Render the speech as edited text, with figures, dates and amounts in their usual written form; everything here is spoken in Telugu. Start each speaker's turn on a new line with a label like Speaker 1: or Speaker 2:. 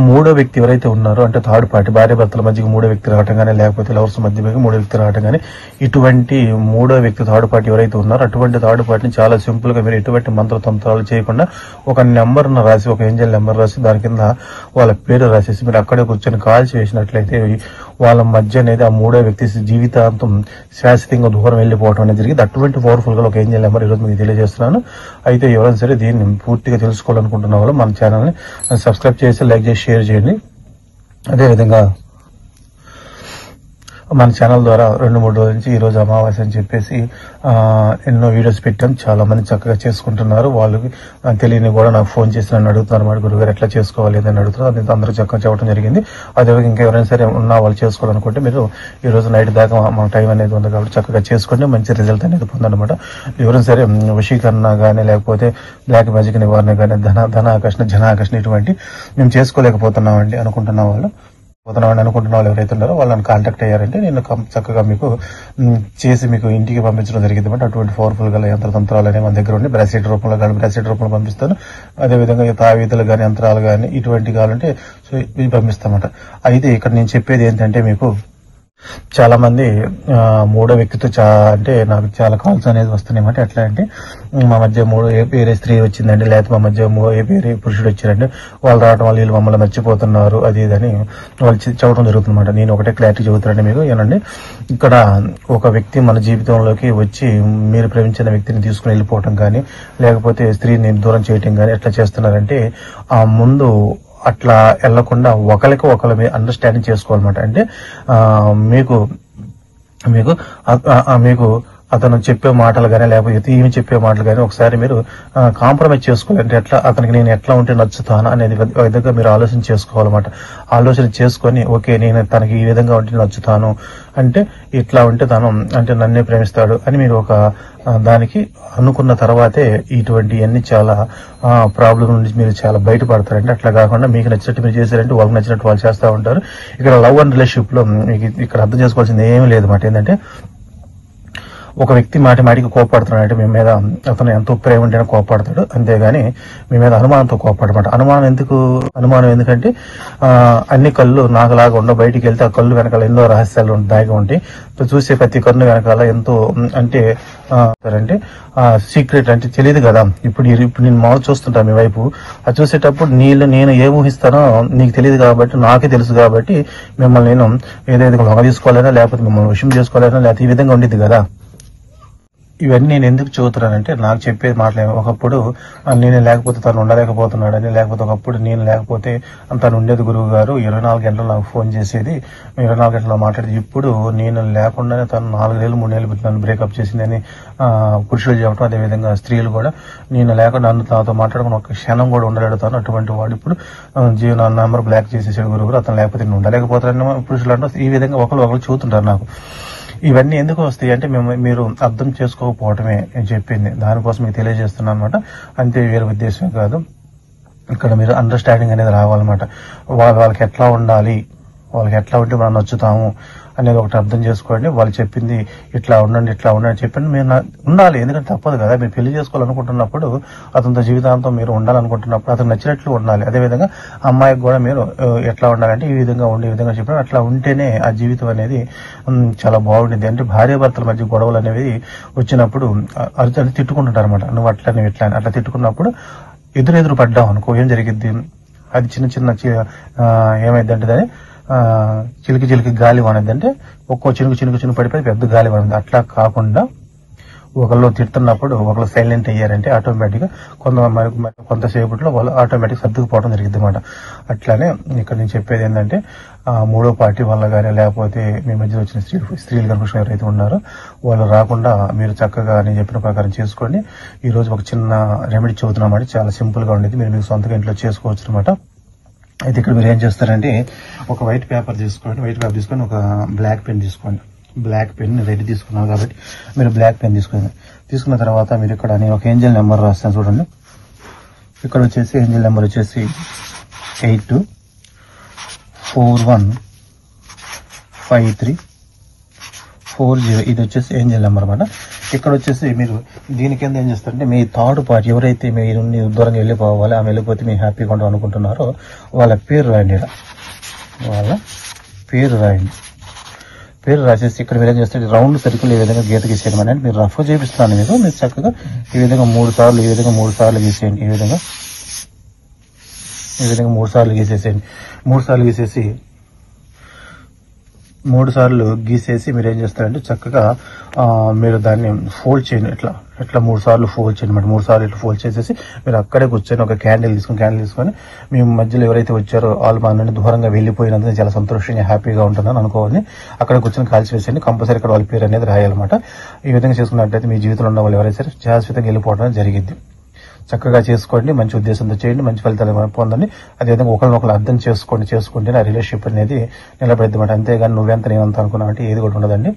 Speaker 1: మూడో వ్యక్తి ఎవరైతే ఉన్నారో అంటే థర్డ్ పార్టీ, భార్య భర్తల మధ్యకి మూడో వ్యక్తి రావటం కానీ, లేకపోతే లవర్స్ మధ్య మూడో వ్యక్తి రావటం కానీ, ఇటువంటి మూడో వ్యక్తి థర్డ్ పార్టీ ఎవరైతే ఉన్నారో అటువంటి థర్డ్ పార్టీని చాలా సింపుల్ గా మీరు ఎటువంటి మంత్రతంత్రాలు చేయకుండా ఒక నెంబర్ రాసి, ఒక ఏంజల్ నెంబర్ రాసి దాని కింద వాళ్ళ పేరు రాసేసి మీరు అక్కడే కూర్చొని కాల్ చేసినట్లయితే వాళ్ళ మధ్య అనేది ఆ మూడో వ్యక్తి జీవితాంతం శాశ్వతంగా దూరం వెళ్ళిపోవడం అనేది జరిగింది. అటువంటి పవర్ఫుల్ గా ఒక ఏంజల్ నెంబర్ ఈరోజు మీకు తెలియజేస్తున్నాను. అయితే ఎవరైనా సరే దీన్ని పూర్తిగా తెలుసుకోవాలనుకుంటున్న వాళ్ళు మన ఛానల్ ని సబ్స్క్రైబ్ చేసి లైక్ చేసి షేర్ చేయండి. అదేవిధంగా మన ఛానల్ ద్వారా 2-3 రోజుల నుంచి ఈ రోజు అమావాస్య అని చెప్పేసి ఎన్నో వీడియోస్ పెట్టాం. చాలా మంది చక్కగా చేసుకుంటున్నారు. వాళ్ళకి తెలియని కూడా నాకు ఫోన్ చేసి నన్ను అడుగుతున్నారు, మరి గురుగారు ఎట్లా చేసుకోవాలి అని అడుగుతున్నారు. అది అందరూ చక్కగా చెప్పడం జరిగింది. అదేవిధంగా ఇంకా ఎవరైనా సరే ఉన్నా వాళ్ళు చేసుకోవాలనుకుంటే మీరు ఈ రోజు నైట్ దాకా మన టైం అనేది ఉంది కాబట్టి చక్కగా చేసుకోండి, మంచి రిజల్ట్ అనేది పొందనమాట. ఎవరైనా సరే వశీకరణ కానీ, లేకపోతే బ్లాక్ మ్యాజిక్ నివారణ కానీ, ధన ఆకర్షణ, జన ఆకర్షణ ఇటువంటి మేము చేసుకోలేకపోతున్నామండి అనుకుంటున్న వాళ్ళు ఎవరైతే ఉన్నారో వాళ్ళని కాంటాక్ట్ అయ్యారంటే నేను చక్కగా మీకు చేసి మీకు ఇంటికి పంపించడం జరిగింది. బట్ అటువంటి పవర్ఫుల్ గా యంత్రతంత్రాలు అనేవి మన దగ్గర ఉండి బ్రాస్లెట్ రూపంలో కానీ, బ్రాస్లెట్ రూపంలో పంపిస్తాను. అదేవిధంగా తావీదులు కానీ, యంత్రాలు కానీ ఇటువంటి కావాలంటే ఇవి పంపిస్తామట. అయితే ఇక్కడ నేను చెప్పేది ఏంటంటే మీకు చాలా మంది మూడో వ్యక్తితో అంటే నాకు చాలా కాల్స్ అనేది వస్తున్నాయి. ఎట్లా అంటే మా మధ్య వేరే స్త్రీ వచ్చిందండి, లేకపోతే మా మధ్య వేరే పురుషుడు వచ్చారండి, వాళ్ళు రావడం వల్ల వీళ్ళు మమ్మల్ని మర్చిపోతున్నారు, అది ఇదని వాళ్ళు చెప్పడం జరుగుతుందన్నమాట. నేను ఒకటే క్లారిటీ చెబుతానండి మీకు. ఏనండి, ఇక్కడ ఒక వ్యక్తి మన జీవితంలోకి వచ్చి మీరు ప్రేమించిన వ్యక్తిని తీసుకుని వెళ్ళిపోవటం కానీ, లేకపోతే స్త్రీని దూరం చేయటం కానీ ఎట్లా చేస్తున్నారంటే ఆ ముందు అట్లా వెళ్లకుండా ఒకరికి ఒకరు అండర్స్టాండింగ్ చేసుకోవాలన్నమాట. అంటే మీకు అతను చెప్పే మాటలు కానీ, లేకపోతే ఈమె చెప్పే మాటలు కానీ ఒకసారి మీరు కాంప్రమైజ్ చేసుకోవాలి. అంటే ఎట్లా అతనికి నేను ఎట్లా ఉంటే నచ్చుతాను అనేది విధంగా మీరు ఆలోచన చేసుకోవాలన్నమాట. ఆలోచన చేసుకొని ఓకే నేను తనకి ఈ విధంగా ఉంటే నచ్చుతాను, అంటే ఇట్లా ఉంటే తను అంటే నన్నే ప్రేమిస్తాడు అని మీరు ఒక దానికి అనుకున్న తర్వాతే ఇటువంటి అన్ని చాలా ప్రాబ్లం నుంచి మీరు చాలా బయటపడతారంటే. అట్లా కాకుండా మీకు నచ్చినట్టు మీరు చేశారంటే వాళ్ళకి నచ్చినట్టు వాళ్ళు చేస్తూ ఉంటారు. ఇక్కడ లవ్ అండ్ రిలేషన్షిప్ లో మీకు ఇక్కడ అర్థం చేసుకోవాల్సింది ఏమీ లేదు మాట. ఏంటంటే ఒక వ్యక్తి మాటికి కోపడుతున్నాడు అంటే మీ మీద అతను ఎంతో ప్రేమ ఉంటేనే కోపడతాడు, అంతేగాని మీ మీద అనుమానంతో కోపడమాట. అనుమానం ఎందుకంటే అన్ని కళ్ళు నాకులాగా ఉండవు, బయటికి వెళ్తే ఆ కళ్ళు వెనకాల ఎన్నో రహస్యాలు దాగి ఉంటాయి. చూసే ప్రతి కన్ను వెనకాల ఎంతో అంటే సీక్రెట్ అంటే తెలియదు కదా. ఇప్పుడు నేను మామూలు చూస్తుంటా మీ వైపు, అది చూసేటప్పుడు నేను ఏం ఊహిస్తానో నీకు తెలియదు కాబట్టి నాకే తెలుసు కాబట్టి మిమ్మల్ని నేను ఏదైతే లొంగ తీసుకోవాలైనా, లేకపోతే మిమ్మల్ని విషయం చేసుకోవాలైనా, లేకపోతే ఈ విధంగా ఉండేది కదా. ఇవన్నీ నేను ఎందుకు చదువుతున్నానంటే నాకు చెప్పేది మాటలు ఒకప్పుడు నేను లేకపోతే తను ఉండలేకపోతున్నాడని, లేకపోతే ఒకప్పుడు నేను లేకపోతే తను ఉండేది గురువు గారు 24 గంటలు నాకు ఫోన్ చేసేది, 24 గంటల్లో మాట్లాడేది. ఇప్పుడు నేను లేకుండానే తను 4 ఏళ్ళు 3 ఏళ్ళు నన్ను బ్రేకప్ చేసిందని పురుషులు చెప్పడం, అదేవిధంగా స్త్రీలు కూడా నేను లేకుండా నాతో మాట్లాడుకుని ఒక క్షణం కూడా ఉండలేడుతాను. అటువంటి వాడు ఇప్పుడు నా నెంబర్ బ్లాక్ చేసేసాడు గురువు గారు, అతను లేకపోతే నేను ఉండలేకపోతానని పురుషులు అంటారు. ఈ విధంగా ఒకరు చూస్తుంటారు నాకు. ఇవన్నీ ఎందుకు వస్తాయి అంటే మీరు అర్థం చేసుకోకపోవటమే నేను చెప్పింది, దానికోసం మీకు తెలియజేస్తున్నాను అనమాట. అంతే, వేరే ఉద్దేశం కాదు. ఇక్కడ మీరు అండర్స్టాండింగ్ అనేది రావాలన్నమాట. వాళ్ళకి ఎట్లా ఉండాలి, వాళ్ళకి ఎట్లా ఉంటే మనం నచ్చుతాము అనేది ఒకటి అర్థం చేసుకోండి. వాళ్ళు చెప్పింది ఇట్లా ఉండండి చెప్పింది మీరు ఉండాలి. ఎందుకంటే తప్పదు కదా. మీరు పెళ్లి చేసుకోవాలనుకుంటున్నప్పుడు, అతనితో జీవితాంతం మీరు ఉండాలనుకుంటున్నప్పుడు అతను నచ్చినట్లు ఉండాలి. అదేవిధంగా అమ్మాయికి కూడా మీరు ఎట్లా ఉండాలంటే ఈ విధంగా ఉండే విధంగా చెప్పిన అట్లా ఉంటేనే ఆ జీవితం అనేది చాలా బాగుంటుంది. అంటే భార్య భర్తల మధ్య గొడవలు అనేవి వచ్చినప్పుడు అతను తిట్టుకుంటుంటారు అనమాట. నువ్వు అట్లా నువ్వు ఇట్లా అట్లా తిట్టుకున్నప్పుడు ఎదురు పడ్డావు అనుకో, ఏం జరిగింది, అది చిన్న ఏమైందంటే దాన్ని చిలికి గాలి వానదంటే ఒక్కో చినుకు పడిపోయి పెద్ద గాలి వానది. అట్లా కాకుండా ఒకళ్ళు తిడుతున్నప్పుడు ఒకళ్ళు సైలెంట్ అయ్యారంటే ఆటోమేటిక్ గా కొంతసేపట్లో వాళ్ళు ఆటోమేటిక్ సర్దుకుపోవడం జరిగింది అనమాట. అట్లానే ఇక్కడ నేను చెప్పేది ఏంటంటే మూడో పార్టీ వల్ల కానీ, లేకపోతే మీ మధ్య వచ్చిన స్త్రీలు కనుక ఎవరైతే ఉన్నారో వాళ్ళు రాకుండా మీరు చక్కగా నేను చెప్పిన ప్రకారం చేసుకోండి. ఈ రోజు ఒక చిన్న రెమెడీ చెబుతున్నామంటే చాలా సింపుల్ గా ఉండేది, మీరు మీకు సొంతగా ఇంట్లో చేసుకోవచ్చు అనమాట. అయితే ఇక్కడ మీరు ఏం చేస్తారంటే ఒక వైట్ పేపర్ తీసుకోండి, వైట్ పేపర్ తీసుకొని ఒక బ్లాక్ పెన్ తీసుకోండి. బ్లాక్ పెన్ రెడీ తీసుకున్నాను కాబట్టి మీరు బ్లాక్ పెన్ తీసుకున్న తర్వాత మీరు ఇక్కడ నేను ఒక ఏంజల్ నెంబర్ రాస్తాను చూడండి. ఇక్కడ వచ్చేసి ఏంజల్ నెంబర్ వచ్చేసి 82415340. ఇది వచ్చేసి ఏంజల్ నెంబర్ అన్నమాట. ఇక్కడ వచ్చేసి మీరు దీని కింద ఏం చేస్తారంటే మీ థర్డ్ పార్టీ ఎవరైతే మీరు దూరంగా వెళ్ళిపోవాలి ఆమె వెళ్ళిపోతే మీరు హ్యాపీగా ఉంటాం అనుకుంటున్నారో వాళ్ళ పేరు రాయండి. వాళ్ళ పేరు రాయండి. పేరు రాసేసి ఇక్కడ మీరు ఏం చేస్తే రౌండ్ సర్కిల్ ఈ విధంగా గీత గీసేయడం అనేది మీరు రఫ్ చేపిస్తున్నాను మీరు చక్కగా ఈ విధంగా 3 సార్లు గీసేయండి. ఈ విధంగా 3 సార్లు గీసేసేయండి. 3 సార్లు గీసేసి మీరు ఏం చేస్తారంటే చక్కగా మీరు దాన్ని ఫోల్డ్ చేయండి. ఇట్లా 3 సార్లు ఫోల్డ్ చేయండి. 3 సార్లు ఇట్లా ఫోల్డ్ చేసేసి మీరు అక్కడే కూర్చొని ఒక క్యాండిల్ తీసుకొని మీ మధ్యలో ఎవరైతే వచ్చారో వాళ్ళు మా నుండి దూరంగా వెళ్ళిపోయినందుకు చాలా సంతోషంగా హ్యాపీగా ఉంటున్నాను అనుకోవాలి. అక్కడ కూర్చొని కాల్చి వేసేయండి. కంపల్సరీ ఇక్కడ వాళ్ళ పేరు అనేది రాయాలన్నమాట. ఈ విధంగా చేసుకున్నట్లయితే మీ జీవితంలో ఉన్న వాళ్ళు ఎవరైతే సరే శాశ్వతంగా వెళ్ళిపోవడం జరిగింది. చక్కగా చేసుకోండి. మంచి ఉద్దేశంతో చేయండి. మంచి ఫలితాలు పొందండి. అదేవిధంగా ఒకరినొకరు అర్థం చేసుకుంటే ఆ రిలేషన్షిప్ అనేది నిలబెడతామాట. అంతేగాని నువ్వెంత నేనంత అనుకున్నావంటే ఏది కూడా ఉండదండి.